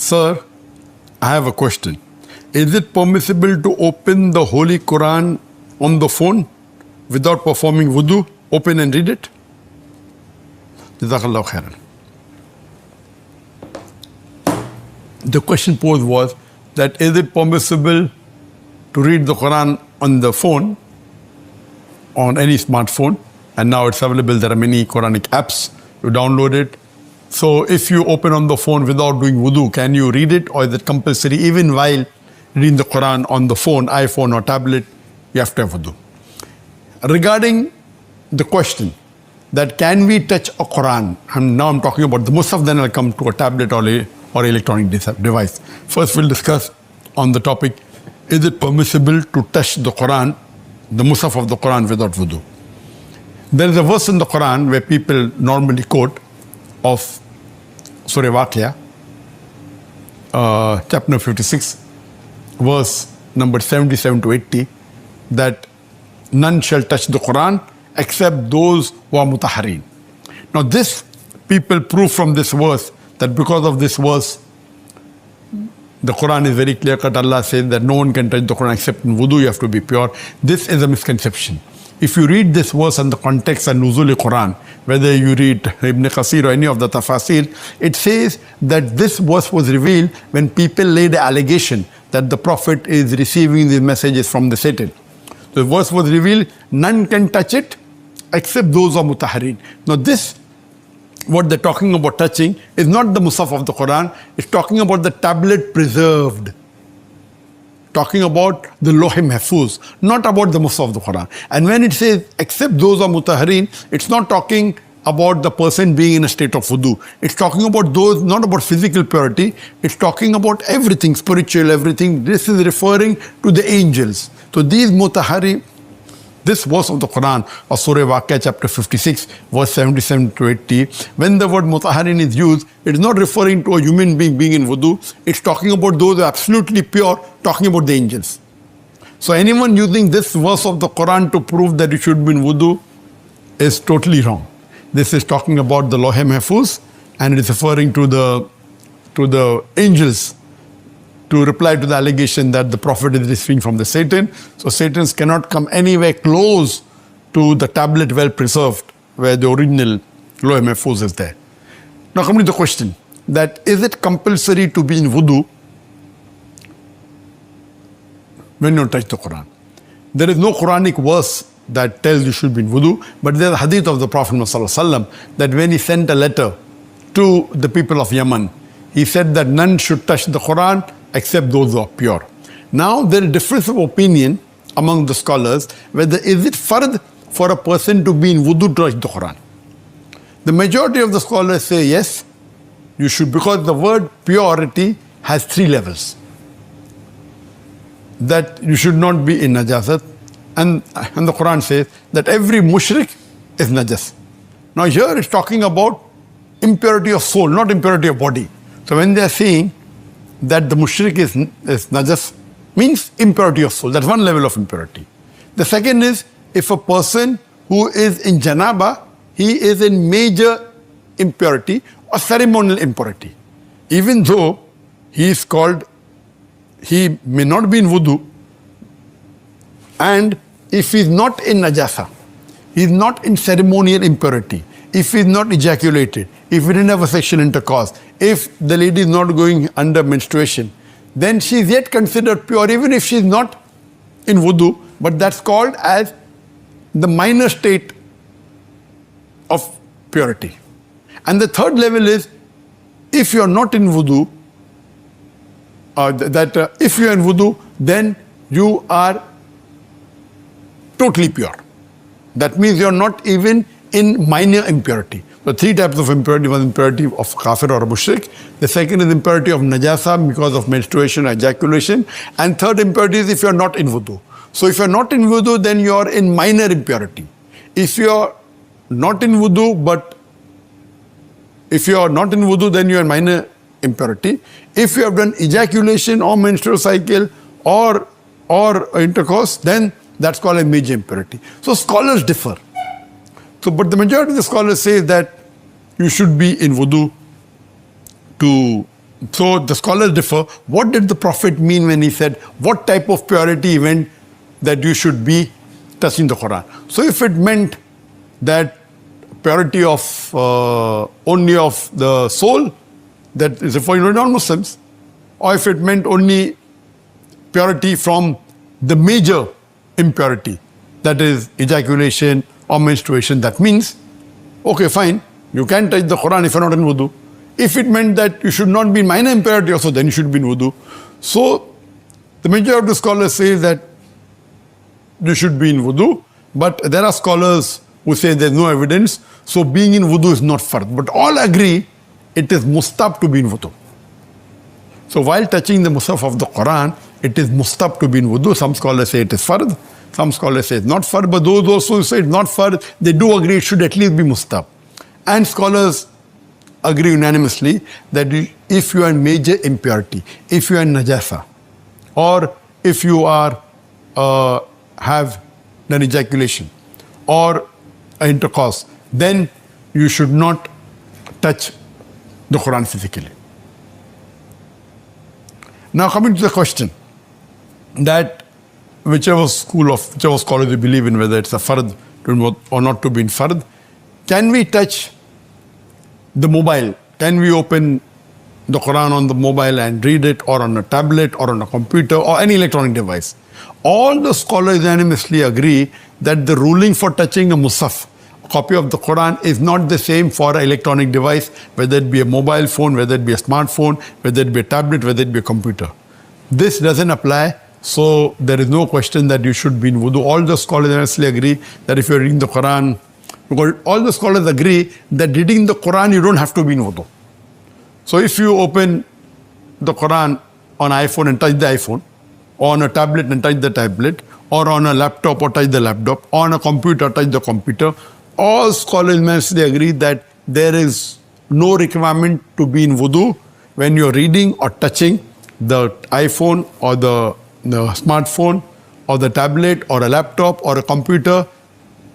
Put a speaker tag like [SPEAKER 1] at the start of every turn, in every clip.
[SPEAKER 1] Sir, I have a question. Is it permissible to open the Holy Quran on the phone without performing wudu? Open and read it? Jazakallahu khairan. The question posed was that is it permissible to read the Quran on the phone, on any smartphone? And now it's available. There are many Quranic apps. You download it. So if you open on the phone without doing wudu, can you read it, or is it compulsory even while reading the Quran on the phone, iPhone or tablet? You have to have wudu. Regarding the question that can we touch a Quran, now I'm talking about the Musaf, then I'll come to a tablet or electronic device. First we'll discuss on the topic, is it permissible to touch the Quran, the Musaf of the Quran without wudu? There is a verse in the Quran where people normally quote of Surah Waqia, chapter 56, verse number 77 to 80, that none shall touch the Quran except those who are mutahhareen. Now this, people prove from this verse that because of this verse, the Quran is very clear-cut. Allah says that no one can touch the Quran except in wudu, you have to be pure. This is a misconception. If you read this verse and the context and Nuzul Quran, whether you read Ibn Qasir or any of the tafasir, it says that this verse was revealed when people laid an allegation that the Prophet is receiving these messages from the Satan. The verse was revealed, none can touch it except those who are mutahhareen. Now this, what they're talking about touching, is not the Musaf of the Quran, it's talking about the tablet preserved. Talking about the Loh-e Mahfuz, not about the Musaf of the Quran. And when it says, except those who are mutahhareen, it's not talking about the person being in a state of wudu. It's talking about those, not about physical purity, it's talking about everything, spiritual, everything. This is referring to the angels. So these mutahhareen, this verse of the Quran, of Surah Waqia, chapter 56, verse 77 to 80, when the word mutahharin is used, it is not referring to a human being being in wudu. It's talking about those who are absolutely pure, talking about the angels. So anyone using this verse of the Quran to prove that it should be in wudu is totally wrong. This is talking about the Loh-e Mahfuz, and it is referring to the angels, to reply to the allegation that the Prophet is receiving from the Satan. So Satans cannot come anywhere close to the tablet well preserved where the original Loh-e Mahfuz is there. Now coming to the question, that is it compulsory to be in wudu when you touch the Quran? There is no Quranic verse that tells you should be in wudu, but there is a hadith of the Prophet ﷺ that when he sent a letter to the people of Yemen, he said that none should touch the Quran except those who are pure. Now there is difference of opinion among the scholars whether is it fard for a person to be in wudu to touch the Quran. The majority of the scholars say yes, you should, because the word purity has 3 levels. That you should not be in najasat, and the Quran says that every mushrik is najas. Now here it's talking about impurity of soul, not impurity of body. So when they are saying that the mushrik is najas, means impurity of soul. That's one level of impurity. The second is, if a person who is in janaba, he is in major impurity or ceremonial impurity. Even though he is called, he may not be in wudu, and if he is not in najasa, he is not in ceremonial impurity, if he is not ejaculated, if he didn't have a sexual intercourse, if the lady is not going under menstruation, then she is yet considered pure even if she is not in wudu, but that's called as the minor state of purity. And the third level is, if you are not in wudu, if you are in wudu, then you are totally pure. That means you are not even in minor impurity. So 3 types of impurity. One, impurity of kafir or a mushrik. The second is impurity of najasa because of menstruation or ejaculation. And third impurity is if you are not in wudu. So if you are not in wudu, then you are in minor impurity. If you are not in wudu, then you are in minor impurity. If you have done ejaculation or menstrual cycle or intercourse, then that's called a major impurity. So scholars differ. So, but the majority of the scholars say that you should be in wudu to So the scholars differ. What did the Prophet mean when he said, what type of purity he meant that you should be touching the Quran? So if it meant that purity of only of the soul, that is referring to non-Muslims, or if it meant only purity from the major impurity, that is ejaculation or menstruation, that means, okay, fine, you can touch the Quran if you're not in wudu. If it meant that you should not be in minor impurity also, then you should be in wudu. So the majority of the scholars say that you should be in wudu, but there are scholars who say there's no evidence, so being in wudu is not fard. But all agree it is mustab to be in wudu. So while touching the mushaf of the Quran, it is mustab to be in wudu. Some scholars say it is fard, some scholars say it's not fard, but those also who say it's not fard, they do agree it should at least be mustab. And scholars agree unanimously that if you are in major impurity, if you are in najasa, or if you are have an ejaculation or intercourse, then you should not touch the Quran physically. Now coming to the question that whichever scholars you believe in, whether it's a fard or not to be in fard, can we touch the mobile? Can we open the Quran on the mobile and read it, or on a tablet or on a computer or any electronic device? All the scholars unanimously agree that the ruling for touching a mushaf, a copy of the Quran, is not the same for an electronic device, whether it be a mobile phone, whether it be a smartphone, whether it be a tablet, whether it be a computer. This doesn't apply, so there is no question that you should be in wudu. All the scholars unanimously agree that if you're reading the Quran, because all the scholars agree that reading the Quran, you don't have to be in wudu. So if you open the Quran on iPhone and touch the iPhone, or on a tablet and touch the tablet, or on a laptop or touch the laptop, or on a computer, touch the computer, all scholars mostly agree that there is no requirement to be in wudu when you're reading or touching the iPhone or the smartphone or the tablet or a laptop or a computer.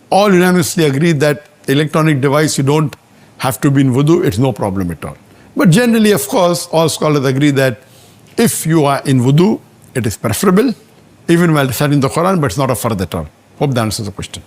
[SPEAKER 1] All unanimously agree that electronic device, you don't have to be in wudu, it's no problem at all. But generally, of course, all scholars agree that if you are in wudu, it is preferable, even while reciting the Quran, but it's not a fard at all. Hope that answers the question.